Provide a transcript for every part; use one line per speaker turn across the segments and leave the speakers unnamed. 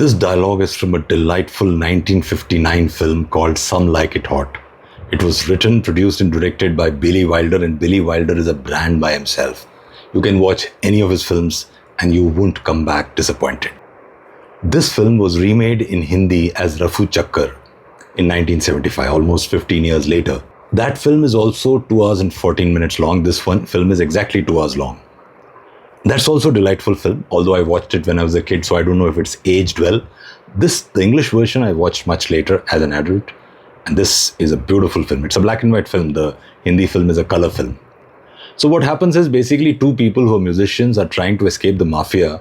This dialogue is from a delightful 1959 film called Some Like It Hot. It was written, produced, and directed by Billy Wilder, and Billy Wilder is a brand by himself. You can watch any of his films and you won't come back disappointed. This film was remade in Hindi as Rafoochakkar in 1975, almost 15 years later. That film is also 2 hours and 14 minutes long. This one film is exactly 2 hours long. That's also a delightful film, although I watched it when I was a kid, so I don't know if it's aged well. The English version, I watched much later as an adult, and this is a beautiful film. It's a black and white film. The Hindi film is a color film. So what happens is basically two people who are musicians are trying to escape the mafia,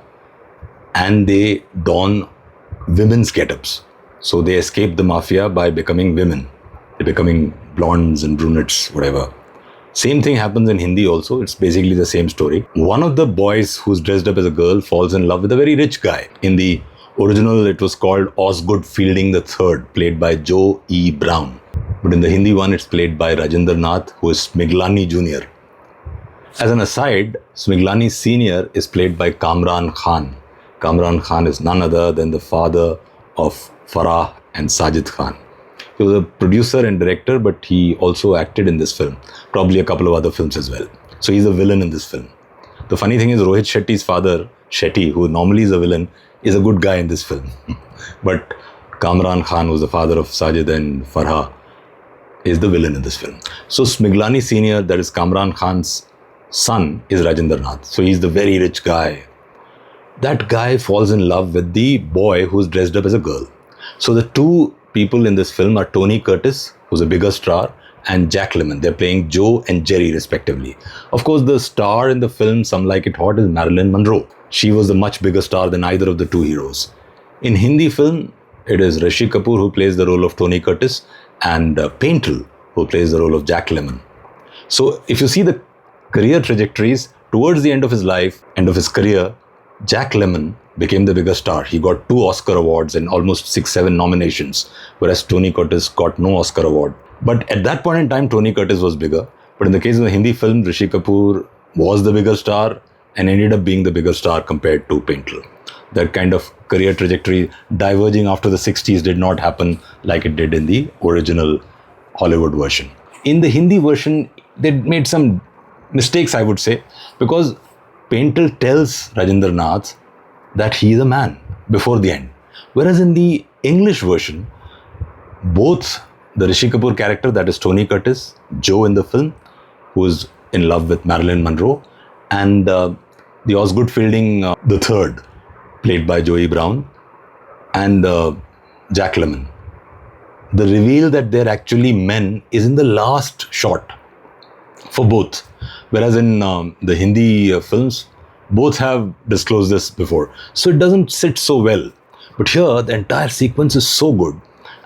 and they don women's get-ups. So they escape the mafia by becoming women. They're becoming blondes and brunettes, whatever. Same thing happens in Hindi also. It's basically the same story. One of the boys who's dressed up as a girl falls in love with a very rich guy. In the original, it was called Osgood Fielding III, played by Joe E. Brown. But in the Hindi one, it's played by Rajinder Nath, who is Smiglani Jr. As an aside, Smiglani Sr. is played by Kamran Khan. Kamran Khan is none other than the father of Farah and Sajid Khan. He was a producer and director, but he also acted in this film. Probably a couple of other films as well. So he's a villain in this film. The funny thing is Rohit Shetty's father, Shetty, who normally is a villain, is a good guy in this film. But Kamran Khan, who's the father of Sajid and Farah, is the villain in this film. So Smiglani Sr., that is Kamran Khan's son, is Rajinder Nath. So he's the very rich guy. That guy falls in love with the boy who's dressed up as a girl. So the two people in this film are Tony Curtis, who's a bigger star, and Jack Lemmon. They're playing Joe and Jerry respectively. Of course, the star in the film Some Like It Hot is Marilyn Monroe. She was a much bigger star than either of the two heroes. In Hindi film, it is Rishi Kapoor who plays the role of Tony Curtis and Paintal who plays the role of Jack Lemmon. So if you see the career trajectories, towards the end of his life, end of his career, Jack Lemmon became the bigger star. He got 2 Oscar awards and almost 6-7 nominations, whereas Tony Curtis got no Oscar award. But at that point in time, Tony Curtis was bigger. But in the case of the Hindi film, Rishi Kapoor was the bigger star and ended up being the bigger star compared to Paintal. That kind of career trajectory diverging after the 60s did not happen like it did in the original Hollywood version. In the Hindi version, they made some mistakes, I would say, because Paintal tells Rajinder Nath that he is a man before the end. Whereas in the English version, both the Rishi Kapoor character, that is Tony Curtis, Joe in the film, who is in love with Marilyn Monroe, and the Osgood Fielding the third, played by Joey Brown, and Jack Lemmon. The reveal that they're actually men is in the last shot for both. Whereas in the Hindi films, both have disclosed this before. So it doesn't sit so well. But here, the entire sequence is so good.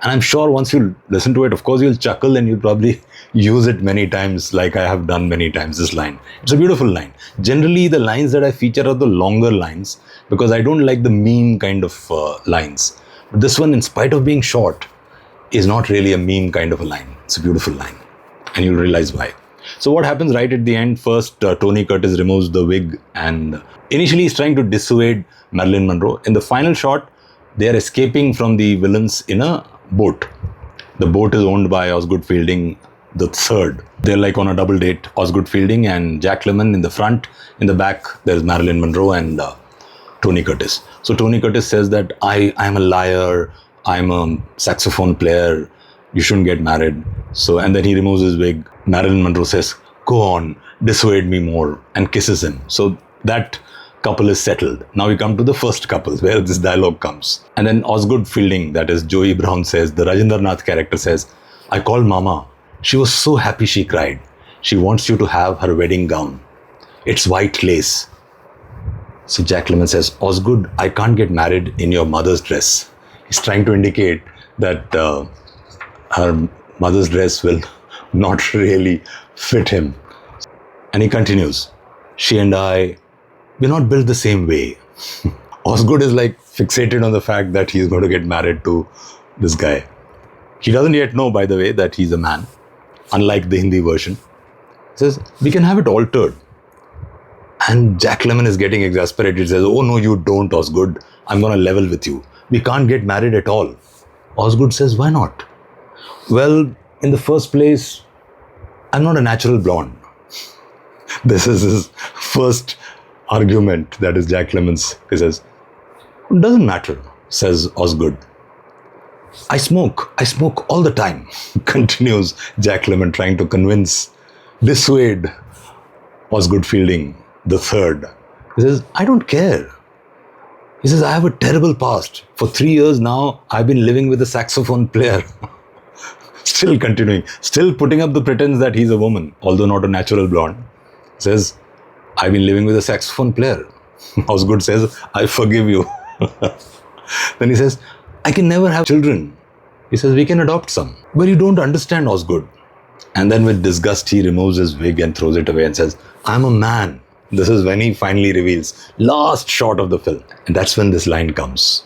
And I'm sure once you listen to it, of course, you'll chuckle and you'll probably use it many times, like I have done many times, this line. It's a beautiful line. Generally, the lines that I feature are the longer lines because I don't like the meme kind of lines. But this one, in spite of being short, is not really a meme kind of a line. It's a beautiful line. And you'll realize why. So what happens right at the end? First, Tony Curtis removes the wig and initially he's trying to dissuade Marilyn Monroe. In the final shot, they are escaping from the villains in a boat. The boat is owned by Osgood Fielding the third. They're like on a double date, Osgood Fielding and Jack Lemmon in the front. In the back, there's Marilyn Monroe and Tony Curtis. So Tony Curtis says that I'm a liar, I'm a saxophone player, you shouldn't get married. So, and then he removes his wig. Marilyn Monroe says, go on, dissuade me more, and kisses him. So that couple is settled. Now we come to the first couple where this dialogue comes. And then Osgood Fielding, that is Joey Brown, says, the Rajinder Nath character says, I called Mama. She was so happy she cried. She wants you to have her wedding gown. It's white lace. So Jack Lemmon says, Osgood, I can't get married in your mother's dress. He's trying to indicate that her mother's dress will not really fit him. And he continues, she and I, we're not built the same way. Osgood is like fixated on the fact that he's going to get married to this guy. He doesn't yet know, by the way, that he's a man, unlike the Hindi version. He says, we can have it altered. And Jack Lemmon is getting exasperated. He says, oh no, you don't, Osgood. I'm going to level with you. we can't get married at all. Osgood says, why not? Well, in the first place, I'm not a natural blonde. This is his first argument, that is Jack Lemmon's. He says, it doesn't matter, says Osgood. I smoke all the time, continues Jack Lemmon, trying to dissuade Osgood Fielding the third. He says, I don't care. He says, I have a terrible past. For 3 years now, I've been living with a saxophone player. Still continuing, still putting up the pretense that he's a woman, although not a natural blonde. He says, I've been living with a saxophone player. Osgood says, I forgive you. Then he says, I can never have children. He says, we can adopt some. Well, you don't understand, Osgood. And then with disgust, he removes his wig and throws it away and says, I'm a man. This is when he finally reveals, last shot of the film. And that's when this line comes.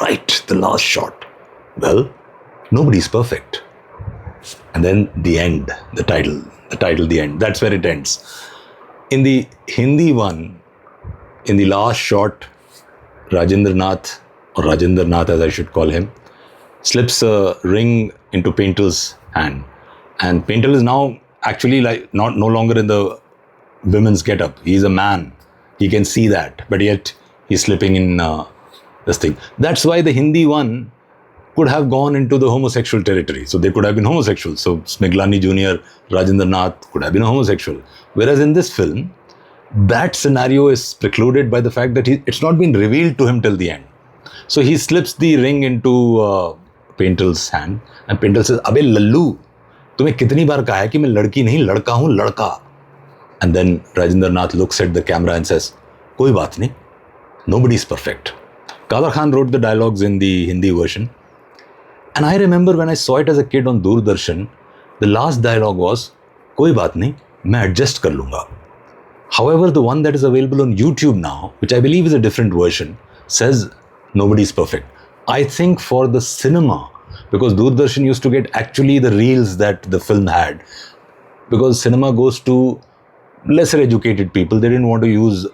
Right, the last shot. Well, nobody's perfect. And then the end, the title, the end. That's where it ends. In the Hindi one, in the last shot, Rajendra Nath, or Rajendra Nath as I should call him, slips a ring into Paintel's hand. And Paintel is now actually no longer in the women's get-up. He's a man. He can see that. But yet, he's slipping in this thing. That's why the Hindi one could have gone into the homosexual territory. So they could have been homosexual. So Smeglani Jr., Rajendra Nath could have been a homosexual. Whereas in this film, that scenario is precluded by the fact that it's not been revealed to him till the end. So he slips the ring into Paintel's hand and Paintel says, Abbe lallu, तुम्हें कितनी बार कहा है कि मैं लड़की नहीं लड़का हूँ लड़का. And then Rajendra Nath looks at the camera and says, कोई बात नहीं, nobody's perfect. Kader Khan wrote the dialogues in the Hindi version. And I remember when I saw it as a kid on Doordarshan, the last dialogue was, कोई बात नहीं, मैं adjust कर लूँगा. However, the one that is available on YouTube now, which I believe is a different version, says nobody's perfect. I think for the cinema, because Doordarshan used to get actually the reels that the film had, because cinema goes to lesser educated people, they didn't want to use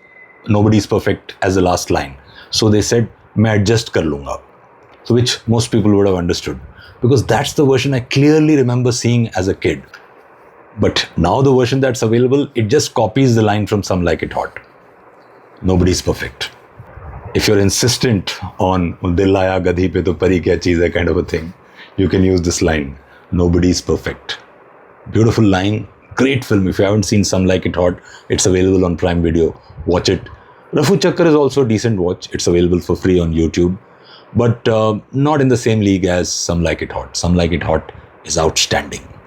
nobody's perfect as the last line. So they said, मैं adjust कर लूँगा. So which most people would have understood. Because that's the version I clearly remember seeing as a kid. But now the version that's available, it just copies the line from Some Like It Hot. Nobody's perfect. If you're insistent on Dil Aaya Gadhi Pe To Pari Kya Cheez Hai kind of a thing, you can use this line. Nobody's perfect. Beautiful line. Great film. If you haven't seen Some Like It Hot, it's available on Prime Video. Watch it. Rafoochakkar is also a decent watch. It's available for free on YouTube. But not in the same league as Some Like It Hot. Some Like It Hot is outstanding.